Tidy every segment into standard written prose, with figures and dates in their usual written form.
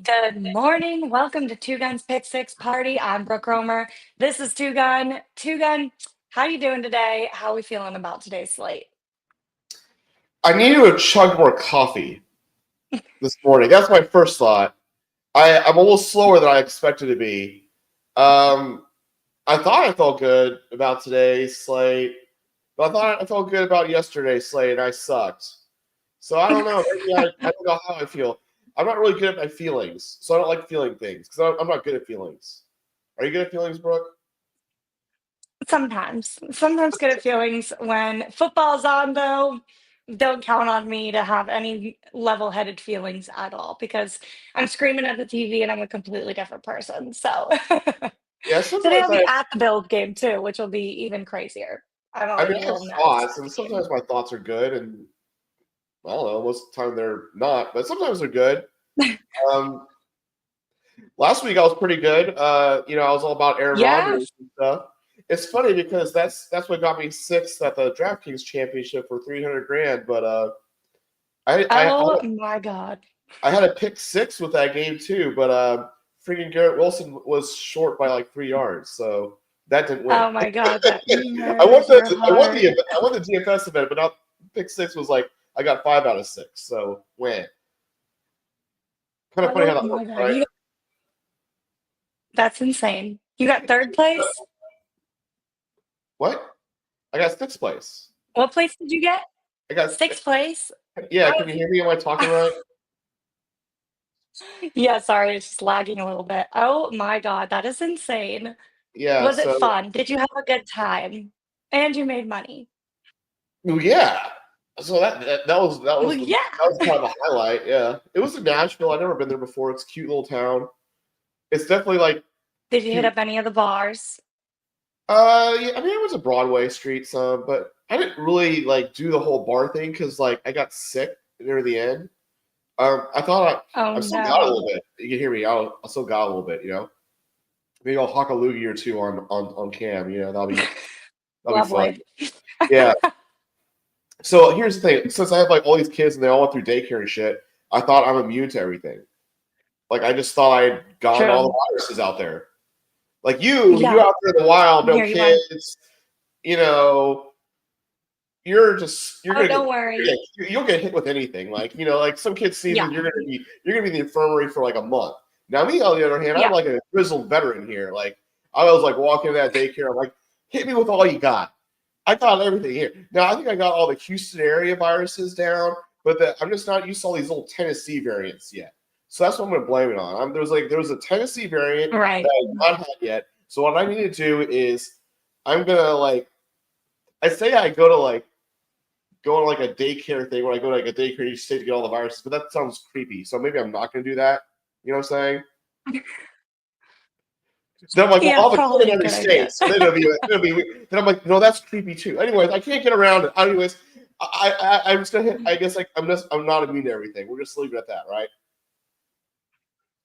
Good morning. Welcome to Two Guns Pick-6 party. I'm Brooke Kromer. This is Two Gun. Two Gun, how you doing today? How we feeling about today's slate? I need to chug more coffee this morning. That's my first thought. I'm a little slower than I expected to be. Um, I thought I felt good about today's slate, but I thought I felt good about yesterday's slate, and I sucked. So I don't know. Maybe I don't know how I feel. I'm not really good at my feelings, so I don't like feeling things because I'm not good at feelings. Are you good at feelings, Brooke? Sometimes good at feelings when football's on, though. Don't count on me to have any level-headed feelings at all because I'm screaming at the TV and I'm a completely different person. So Yeah, today sometimes I'll be at the Build game too, which will be even crazier. I'm I already mean a I have little nervous thoughts, for and the game. sometimes my thoughts are good, and I don't know. Most of the time they're not, but sometimes they're good. Um, Last week I was pretty good. I was all about Aaron Rodgers Yes. and stuff. It's funny because that's what got me sixth at the DraftKings championship for 300 grand. But I, I Oh my God. I had a pick six with that game too. But freaking Garrett Wilson was short by like 3 yards, so that didn't win. Oh my God, that I won murders your the I won heart. the I won the DFS event, but not pick six was like I got 5 out of 6. So win. Kind of funny how Oh that my works, God, right? that's insane. You got third place? What? I got sixth place. What place did you get? I got Sixth place? Yeah. I Can you hear me? Am I talking right? Yeah, sorry, it's just lagging a little bit. Oh my God, that is insane. Yeah, Was it so fun? Did you have a good time? And you made money? yeah. So that was Well, yeah. kind of a highlight. Yeah, it was in Nashville. I've never been there before. It's a cute little town. It's definitely like Did you hit cute. up any of the bars? Yeah, I mean it was a Broadway street some, but I didn't really like do the whole bar thing because like I got sick near the end. I thought Oh I've still got a no. little bit. You can hear me. I still got a little bit. Maybe I'll hawk a loogie or two on cam. That'll be fun. Lovely. Yeah. So here's the thing: since I have like all these kids and they all went through daycare and shit, I thought I'm immune to everything. Like I just thought I had gotten all the True. viruses out there. Like you Yeah, out there in the wild, no here you are. kids. You know, you're Oh, gonna get don't worry. you'll get hit with anything. Like some kid Yeah, season, you're gonna be in the infirmary for like a month. Now me on the other hand, I'm yeah. like a grizzled veteran here. Like I was like walking into that daycare, I'm like, hit me with all you got. I got everything here. Now I think I got all the Houston area viruses down, but I'm just not used to all these little Tennessee variants yet. So that's what I'm gonna blame it on. There was a Tennessee variant that Right. I've not had yet. So what I need to do is I'm gonna like I say I go to like a daycare thing where I go to like a daycare each state to get all the viruses, but that sounds creepy. So maybe I'm not gonna do that. You know what I'm saying? Then I'm like, well, Yeah, I'll have a kid probably in a every good idea. state, so then it'll be then I'm like, no, that's creepy too. Anyways, I can't get around it. Anyways, I'm just gonna hit. I guess like I'm not immune to everything. We're just leave it at that, right?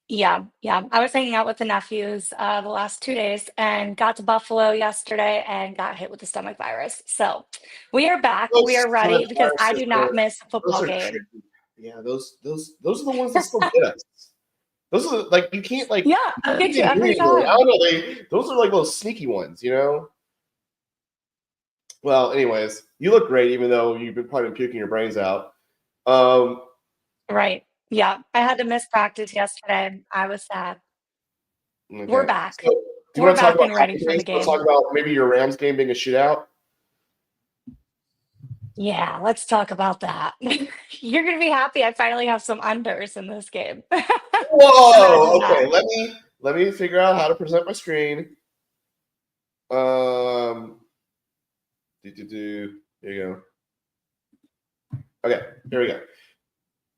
Yeah, yeah. I was hanging out with the nephews the last 2 days and got to Buffalo yesterday and got hit with the stomach virus. So we are back. We Those are stomach ready because I viruses do not miss a those football are game. tricky. Yeah, those are the ones that still get us. Those are like you can't like Yeah, you I'll can't get you get every immune. I time. don't know. Those are like those sneaky ones. Well, anyways, you look great, even though you've been probably been puking your brains out. Um, Right. Yeah. I had to miss practice yesterday. I was sad. We're okay. So, back. do you We're want to talk back about and happy ready for things? the Do you want to talk game. about maybe your Rams game being a shootout? Yeah, let's talk about that. You're gonna be happy I finally have some unders in this game. Whoa. Imagine Okay. that. Let me figure out how to present my screen. Um. Here you go. Okay. Here we go.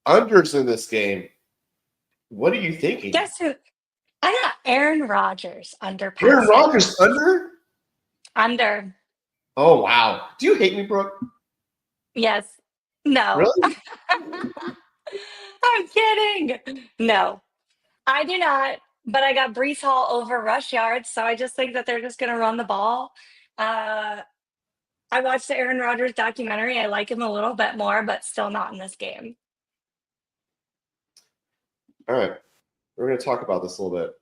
Unders in this game. What are you thinking? Guess who? I got Aaron Rodgers under Aaron passing Rodgers yards. under? Under. Oh wow. Do you hate me, Brooke? Yes. No. Really? I'm kidding. No, I do not. But I got Brees Hall over rush yards, so I just think that they're just gonna run the ball. Uh, I watched the Aaron Rodgers documentary. I like him a little bit more, but still not in this game. All right. We're going to talk about this a little bit.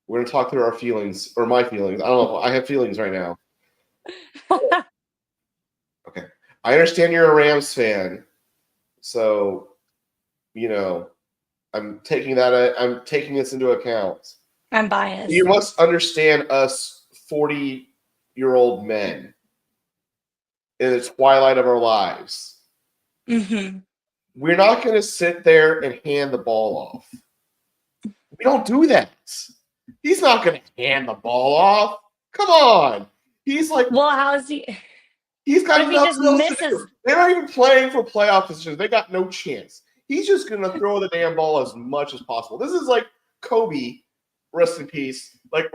We're going to talk through our feelings, or my feelings. I don't know. I have feelings right now. Okay. I understand you're a Rams fan. So, I'm taking this into account. I'm biased. You must understand us 40-year-old men in the twilight of our lives. Mm-hmm. We're not going to sit there and hand the ball off. We don't do that. He's not going to hand the ball off. Come on. He's like, well, how's he? He's got if he just misses? They're not even playing for playoff positions. They got no chance. He's just going to throw the damn ball as much as possible. This is like Kobe, rest in peace. Like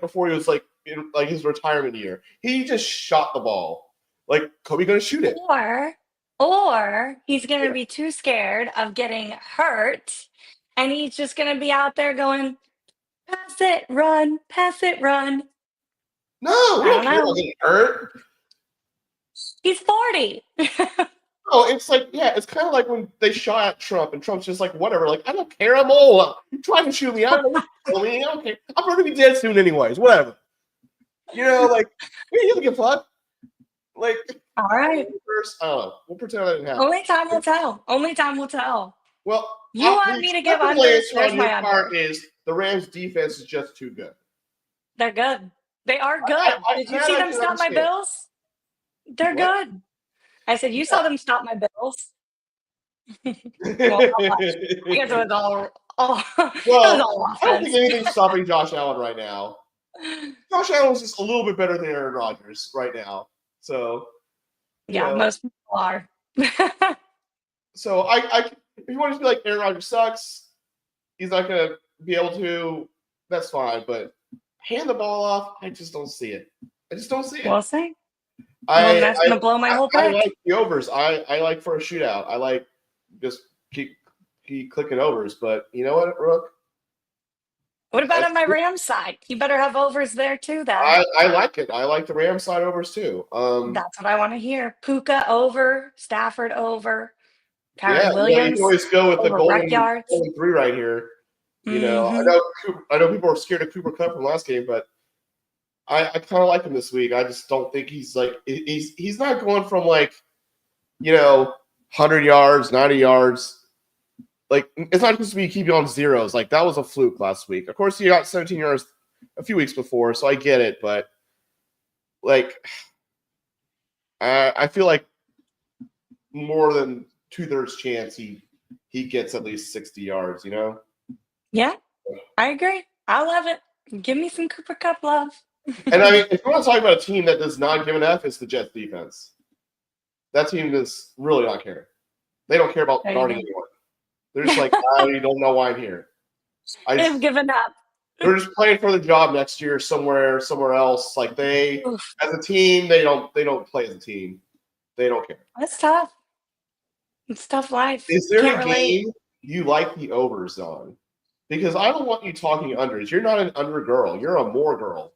before he was in his retirement year, he just shot the ball. Like Kobe going to shoot it, or he's going to be too scared of getting hurt, and he's just going to be out there going, pass it, run, pass it, run. No, we don't care about getting hurt. He's 40. Oh, it's like, yeah, it's kind of like when they shot at Trump, and Trump's just like, whatever, like, I don't care, I'm old. You're trying to shoot me, I don't know what you're I don't care. I'm going to be dead soon anyways, whatever. He doesn't give a fuck. Like, all right. First, I don't know. We'll pretend that didn't happen. Only time will tell. Only time will tell. Well, you want me to give unders? There's my under. Is the Rams' defense is just too good. They're good. They are good. Did you see them stop my Bills? They're good. I said, you saw them stop my Bills. Well, I guess it was all I don't think anything's stopping Josh Allen right now. Josh Allen's just a little bit better than Aaron Rodgers right now. So, most people are. So if you want to be like Aaron Rodgers sucks, he's not going to be able to. That's fine, but hand the ball off. I just don't see it. We'll see. That's going to blow my whole pick. I like the overs. I like for a shootout. I like just keep clicking overs. But you know what, Rook? What about on my Rams side? You better have overs there too, then. I like it. I like the Rams side overs too. That's what I want to hear. Puka over, Stafford over, Kyron Williams. Yeah, you can always go with the golden 3 right here. I know people are scared of Cooper Kupp from last game, but I kind of like him this week. I just don't think he's not going from 100 yards, 90 yards. Like, it's not supposed to be keeping on zeros. Like, that was a fluke last week. Of course, he got 17 yards a few weeks before, so I get it. But, I feel like more than 2/3 chance he gets at least 60 yards, Yeah, I agree. I love it. Give me some Cooper Kupp love. And, I mean, if you want to talk about a team that does not give an F, it's the Jets defense. That team does really not care. They don't care about guarding anyone. They're just like, you don't know why I'm here. They've given up. They're just playing for the job next year somewhere else. Like as a team, they don't play as a team. They don't care. That's tough. It's tough life. Is there a game you like the overs on? Because I don't want you talking unders. You're not an under girl. You're a more girl.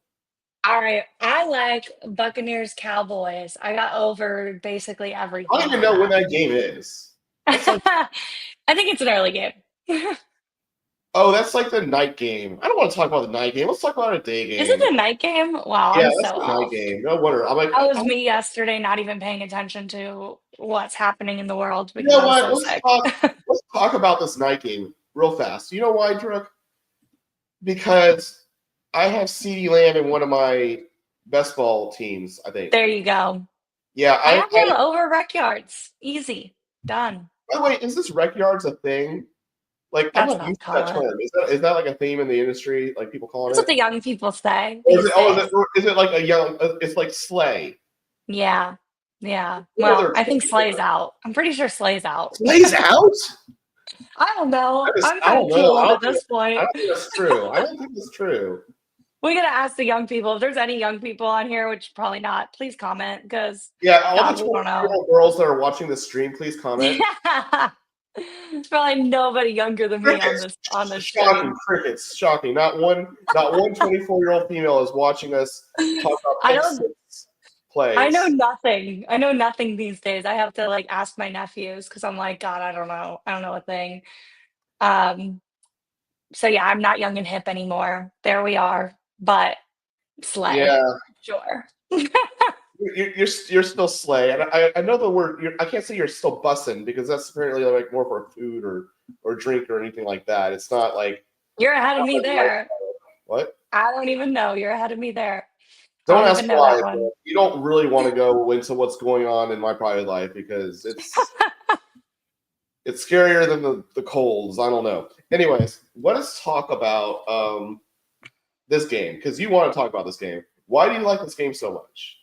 All right. I like Buccaneers Cowboys. I got over basically everything. I don't even know when that game is. I think it's an early game. Oh, that's like the night game. I don't want to talk about the night game. Let's talk about a day game. Is it a night game? Wow, yeah, I'm that's so a off. night game. No wonder. That was me yesterday, not even paying attention to what's happening in the world. You know what? Let's talk about this night game real fast. You know why, Druk? Because I have CeeDee Lamb in one of my best ball teams, I think. There you go. Yeah, I have him over rec yards. Easy. Done. By the way, is this rec yards a thing? Like, I'm not used to that term. Is that like a theme in the industry? Like people calling it? That's what the young people say. Is it like a young? It's like Slay. Yeah. Well, I think Slay's out. I'm pretty sure Slay's out. Slay's out? I don't know. I'm kind of cool at this point. I don't think that's true. I don't think that's true. We gotta ask the young people. If there's any young people on here, which probably not, please comment because all the 20-year-old girls that are watching this stream, please comment. There's probably nobody younger than me on this shocking crickets. Shocking. Not one 24-year-old female is watching us talk about plays. I know nothing these days. I have to ask my nephews because I'm like, God, I don't know a thing. So yeah, I'm not young and hip anymore. There we are. But slay. Yeah, Sure. you're still slay, and I know the word. I can't say you're still bussing because that's apparently like more for food or drink or anything like that. It's not like You're ahead of me like there. what? I don't even know. You're ahead of me there. I Don't don't ask even know that why, but one. you don't really want to go into what's going on in my private life because it's scarier than the colds. I don't know. Anyways, let us talk about this game because you want to talk about this game. Why do you like this game so much?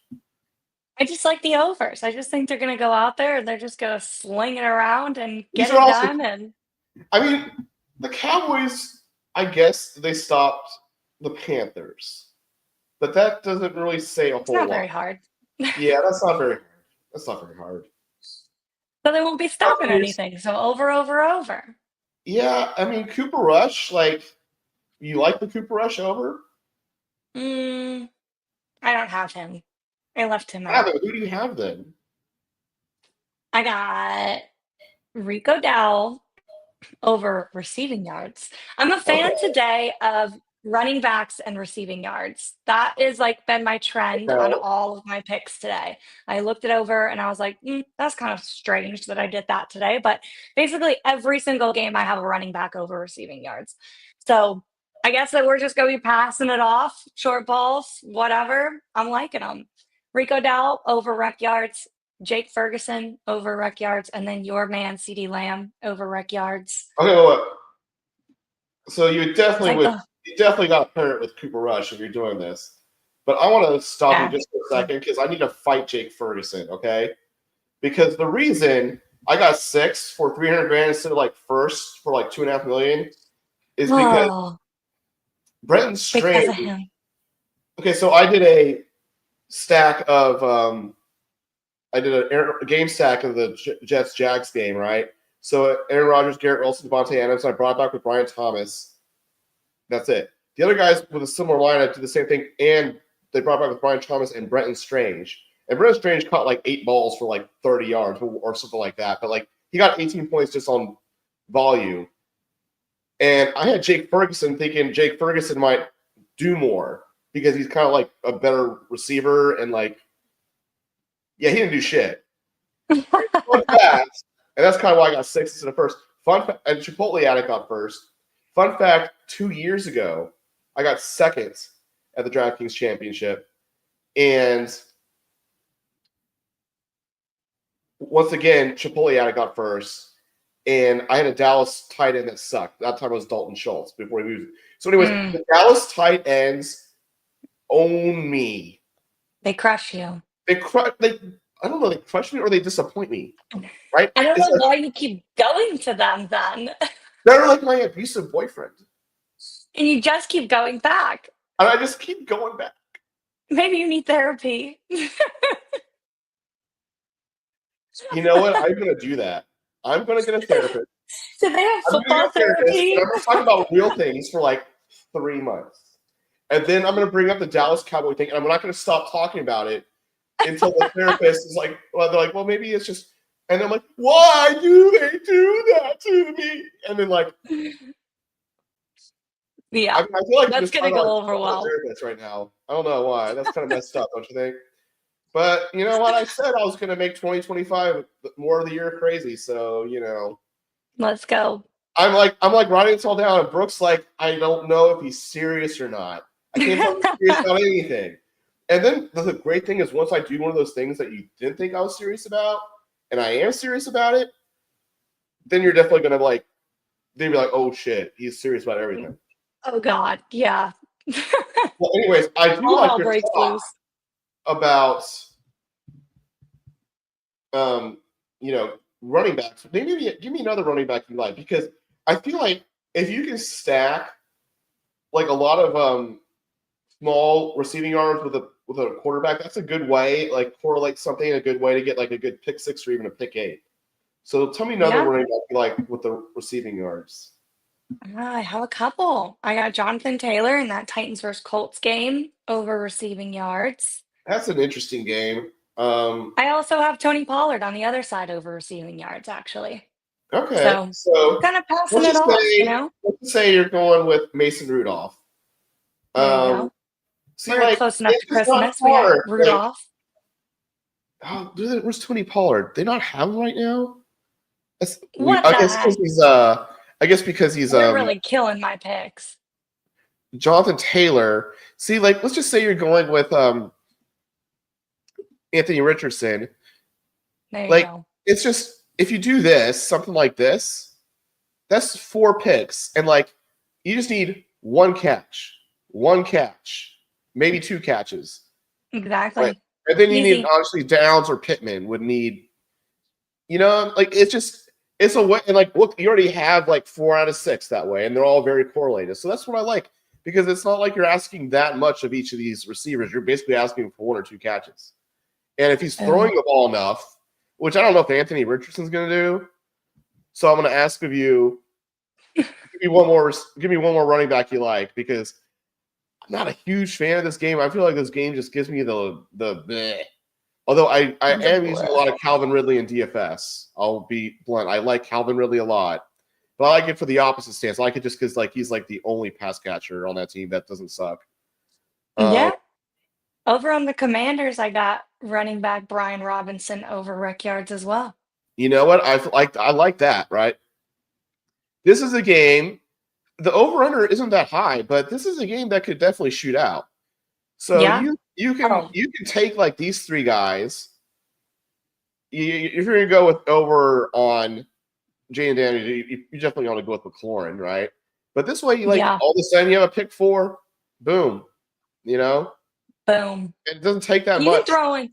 I just like the overs. I just think they're going to go out there and they're just going to sling it around and These get are it also, done. And I mean, the Cowboys. I guess they stopped the Panthers, but that doesn't really say a it's whole not lot. very hard. Yeah, that's not very. That's not very hard. So they won't be stopping Cowboys. anything. So over, over, over. Yeah, I mean Cooper Rush. Like, you like the Cooper Rush over? Mm, I don't have him. I left him Yeah, out. but who do you have then? I got Rico Dowell over receiving yards. I'm a Okay. fan today of running backs and receiving yards. That is like been my trend on Okay. all of my picks today. I looked it over and I was like, that's kind of strange that I did that today. But basically, every single game, I have a running back over receiving yards. So I guess that we're just going to be passing it off, short balls, whatever. I'm liking them. Rico Dowell over rec yards. Jake Ferguson over rec yards, and then your man CD Lamb over rec yards. Okay, well, so It's like the you definitely got to pair it with Cooper Rush if you're doing this. But I want to stop you yeah. just for a second because I need to fight Jake Ferguson, okay? Because the reason I got 6 for 300 grand instead of like first for like 2.5 million is because Oh, Brenton because Strange. of him. Okay, so I did a stack of a game stack of the Jets Jags game, right? So Aaron Rodgers, Garrett Wilson, Devontae Adams. I brought it back with Brian Thomas. That's it. The other guys with a similar lineup did the same thing, and they brought back with Brian Thomas and Brenton Strange. And Brenton Strange caught like 8 balls for like 30 yards or something like that. But like he got 18 points just on volume. And I had Jake Ferguson thinking Jake Ferguson might do more because he's kind of like a better receiver and like, yeah, he didn't do shit. Fun fact, and that's kind of why I got 6 instead of first. And Chipotle Addict got first. Fun fact: 2 years ago, I got second at the DraftKings Championship, and once again, Chipotle Addict got first. And I had a Dallas tight end that sucked. That time it was Dalton Schultz before he moved. So, anyways, Mm, the Dallas tight ends own me. they crush you. They I don't know, they crush me or they disappoint me, right? I don't It's know like why you keep going to them then. they're like my abusive boyfriend, And you just keep going back. and I just keep going back. Maybe you need therapy. You know what? I'm gonna do that. I'm gonna get a therapist. Do they have I'm gonna get football a therapist, and therapy? I'm gonna talk about real things for like 3 months, and then I'm gonna bring up the Dallas Cowboy thing, and I'm not gonna stop talking about it until the therapist is like, well, they're like, well, maybe it's just, and I'm like, why do they do that to me? And then like, Yeah, I feel like I'm that's just going trying to to like go over talk to a well. therapist right now. I don't know why. That's kind of messed up, don't you think? But you know what? I said I was going to make 2025 more of the year crazy. So Let's go. I'm like writing this all down, and Brooke's like, I don't know if he's serious or not. I can't tell if he's serious about anything. And then the great thing is, once I do one of those things that you didn't think I was serious about, and I am serious about it, then you're definitely going to like, they'd be like, oh shit, he's serious about everything. Oh God, yeah. Well, anyways, I do All like hell your breaks talk loose. about um, running backs. Maybe give me another running back you like because I feel like if you can stack like a lot of small receiving yards with a quarterback, that's a good way. Like correlate something a good way to get like a good pick 6 or even a pick 8. So tell me another Yeah, running back you like with the receiving yards. I have a couple. I got Jonathan Taylor in that Titans versus Colts game over receiving yards. That's an interesting game. I also have Tony Pollard on the other side over receiving yards, actually. Okay, So so kind of passing it off, you know? let's just say you're going with Mason Rudolph. There you Um, go. see, We're like close enough to it's just not Christmas. We got hard. Like, Rudolph. oh, where's Tony Pollard? They not have him right now. What I the guess because heck? he's I guess because he's You're really killing my picks. Jonathan Taylor. See, like let's just say you're going with Anthony Richardson. There you Like go. it's just if you do this, something like this, that's 4 picks, and like you just need one catch, maybe 2 catches, right? Exactly. And then you need Easy. honestly Downs or Pittman would need, like it's a way, and like look, you already have like 4 out of 6 that way, and they're all very correlated. So that's what I like because it's not like you're asking that much of each of these receivers. You're basically asking for 1 or 2 catches, and if he's throwing the ball enough, which I don't know if Anthony Richardson's going to do, so I'm going to ask of you, give me one more running back you like because I'm not a huge fan of this game. I feel like this game just gives me the bleh. Although I am using a lot of Calvin Ridley in DFS. I'll be blunt. I like Calvin Ridley a lot. But I like it for the opposite stance. I like it just because like he's like the only pass catcher on that team that doesn't suck. Yeah. Over on the Commanders, I got running back Brian Robinson over Rec Yards as well. You know what? I like that, right? This is a game. The over-under isn't that high, but this is a game that could definitely shoot out. So Yeah. you can Oh, take like these 3 guys. If you're gonna go with over on Jay and Danny, you definitely want to go with McLaurin, right? But this way, you like yeah. all of a sudden you have a pick 4, boom, Boom. it doesn't take that You can much. throw in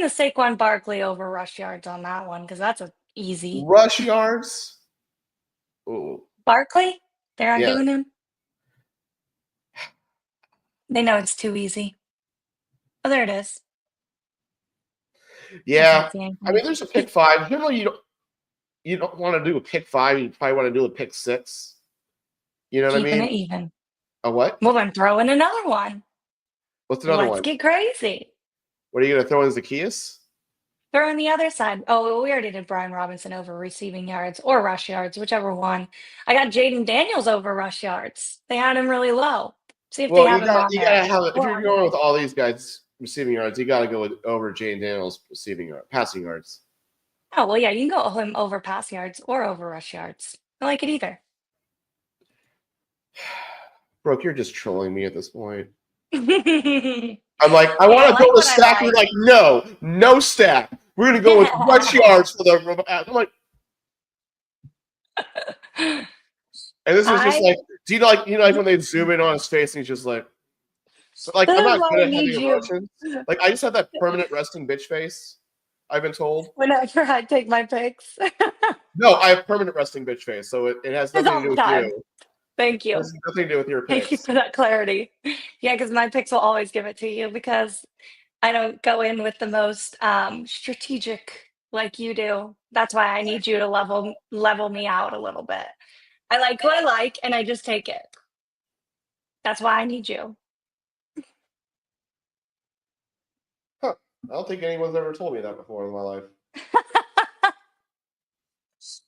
the Saquon Barkley over rush yards on that one because that's a easy. Rush yards, ooh, Barkley? They're not yeah, doing him. They know it's too easy. Oh, there it is. I yeah. can't see I mean, anything. there's a pick 5. Generally, you don't want to do a pick 5. You probably want to do a pick 6. You know what I Keeping mean? it even. A what? Well, then throw in another one. What's another Let's one? get crazy. What are you gonna throw in Zacchaeus? Throw in the other side. Oh, well, we already did Brian Robinson over receiving yards or rush yards, whichever one. I got Jaden Daniels over rush yards. They had him really low. See if they Well, have him on you there. gotta have it if Or you're going with all these guys receiving yards. You gotta go with over Jane Daniels passing yards. oh, well, yeah, you can go him over pass yards or over rush yards. I like it either. Brooke, you're just trolling me at this point. Hey, I'm like, I I want to like build a what I stack. You're like. like, no stack. We're gonna go with rush yards for the. I'm like, and this is just I like, do you like when they zoom in on his face and he's just like, but like, I'm this is not why good I at need having you. emotions. Like, I just have that permanent resting bitch face. I've been told. Whenever I take my picks. No, I have permanent resting bitch face, so it has It's nothing to all do the with you. time. Thank It you. has nothing to do with your Thank you picks. for that clarity. Yeah, because my picks will always give it to you because I don't go in with the most strategic like you do. That's why I need you to level me out a little bit. I like who I like and I just take it. That's why I need you. Huh. I don't think anyone's ever told me that before in my life.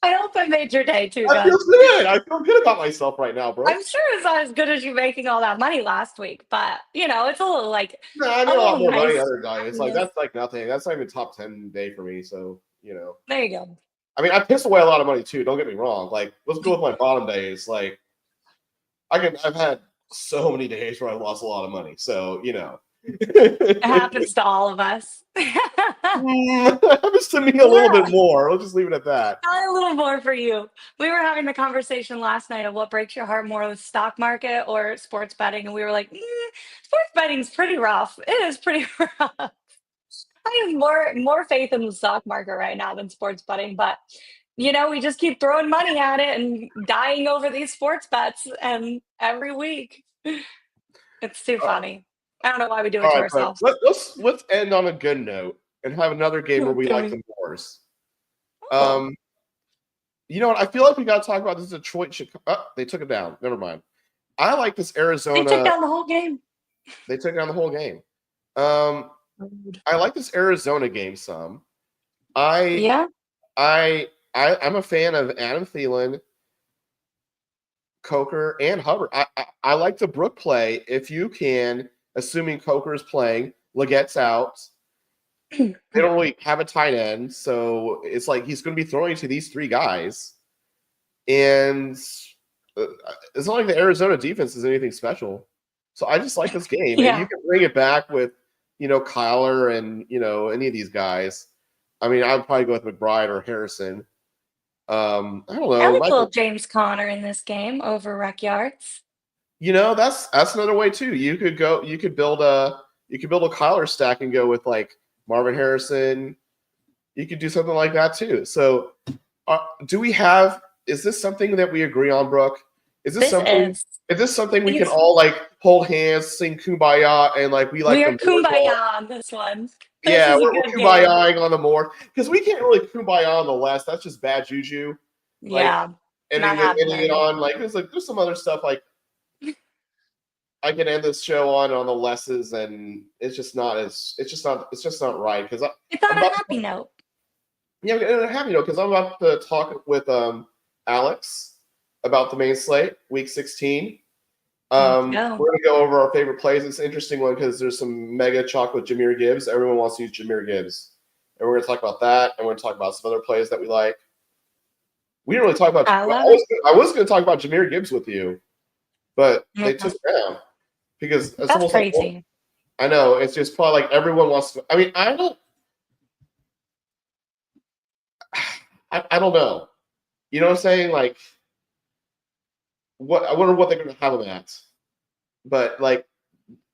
I hope I made your day too, I feel Gun. good. I feel good about myself right now, bro. I'm sure it's not as good as you making all that money last week, but it's a little like No, I made a a lot little more money the nice. other day. It's like that's like nothing. That's not even top 10 day for me. So There you go. I mean, I pissed away a lot of money too. Don't get me wrong. Like, let's go with my bottom days. Like, I've had so many days where I lost a lot of money. So It happens to all of us. happens to me a little bit Yeah. more. I'll just leave it at that. A little more for you. We were having the conversation last night of what breaks your heart more, the stock market or sports betting, and we were like, sports betting's pretty rough. It is pretty rough. I have more faith in the stock market right now than sports betting, but we just keep throwing money at it and dying over these sports bets, and every week it's too funny. I don't know why we do All it to right, but ourselves. let's end on a good note and have another game where we like Okay. the Moors. Oh, You know what? I feel like we got to talk about this Detroit. Chicago. Oh, they took it down. Never mind. I like this they took Arizona. down the whole game. They took down the whole game. I like this Arizona game some. I Yeah. I I'm a fan of Adam Thielen, Coker, and Hubbard. I like the Brooke play if you can, assuming Coker's playing, Leggette's out. They don't really have a tight end, so it's like he's going to be throwing to these three guys. And it's not like the Arizona defense is anything special. So I just like this game. And you Yeah. can bring it back with, Kyler and, any of these guys. I mean, I'd probably go with McBride or Harrison. I don't I know. like little Michael, James Conner in this game over rec yards. that's another way too. You could build a Kyler stack and go with like Marvin Harrison. You could do something like that too. So is this something that we agree on, Brooke? Is this This something is. is this something we can It's, all like hold hands, sing kumbaya, and like we like we the are more ball? kumbaya on this one. This Yeah, is a we're good game. kumbayaing on the more because we can't really kumbaya on the less. That's just bad juju. Like Yeah, ending not it, ending it happening. on there's some other stuff like I can end this show on the lesses, and it's just not right because It's on I'm a about happy note. Yeah, and happy because I'm about to talk with Alex about the main slate, week 16. Let's go. We're gonna go over our favorite plays. It's an interesting one because there's some mega chalk with Jameer Gibbs. Everyone wants to use Jameer Gibbs, and we're gonna talk about that, and we're gonna talk about some other plays that we like. We didn't really talk about. I love I was gonna talk about Jameer Gibbs with you, but they it. took it down because it's That's almost like crazy. I know it's just probably like everyone wants to. I mean, I don't. I don't know. You know what I'm saying? Like, I wonder what they're going to have him at. But like,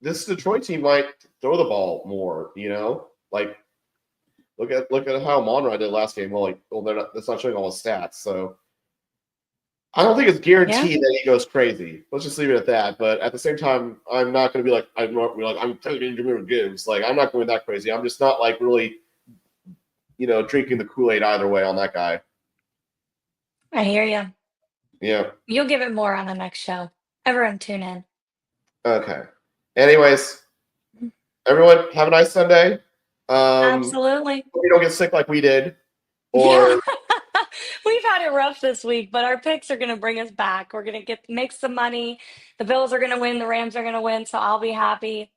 this Detroit team might throw the ball more. Like look at how Monroe did last game. That's not showing all his stats. So I don't think it's Yeah, guaranteed that he goes crazy. Let's just leave it at that. But at the same time, I'm not going to be like I'm taking Jameer Gibbs. Like I'm not going that crazy. I'm just not like really drinking the Kool-Aid either way on that guy. I hear you. Yeah. You'll give it more on the next show. Everyone tune in. Okay. Anyways, everyone have a nice Sunday. Absolutely. Hope you don't get sick like we did. Yeah. Or We've had it rough this week, but our picks are going to bring us back. We're going to make some money. The Bills are going to win. The Rams are going to win. So I'll be happy.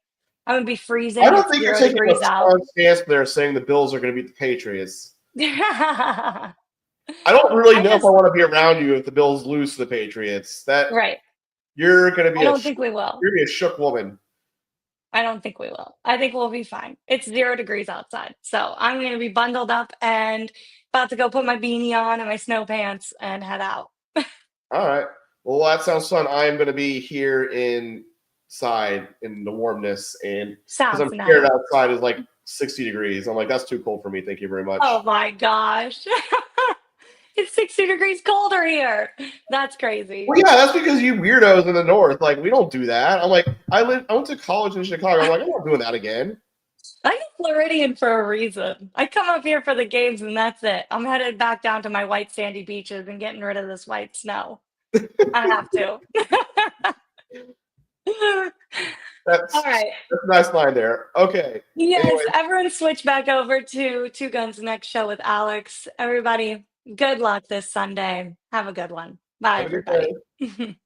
I'm going to be I freezing. don't It's think you're 0 taking a degrees out. strong stance there saying the Bills are going to beat the Patriots. I I don't really know if I just, want to be around you if the Bills lose to the Patriots. That right. you're going to I be don't think we will. a shook woman. I don't think we will. I think we'll be fine. It's 0 degrees outside. So I'm going to be bundled up and about to go put my beanie on and my snow pants and head out. All right. Well, that sounds fun. I am going to be here inside in the warmness, and because I'm Sounds scared nice. outside is like 60 degrees. I'm like, that's too cold for me. Thank you very Oh much. my gosh. It's 60 degrees colder here. That's crazy. Well, yeah, that's because you weirdos in the north, like we don't do that. I'm like, I went to college in Chicago. I'm like, I'm not doing that again. I'm Floridian for a reason. I come up here for the games and that's it. I'm headed back down to my white sandy beaches and getting rid of this white snow. I have to. All That's right. that's a nice line there. Okay. Yes, Anyway, everyone switch back over to Two Guns next show with Alex. Everybody, good luck this Sunday. Have a good one. Bye, have a good day. everybody.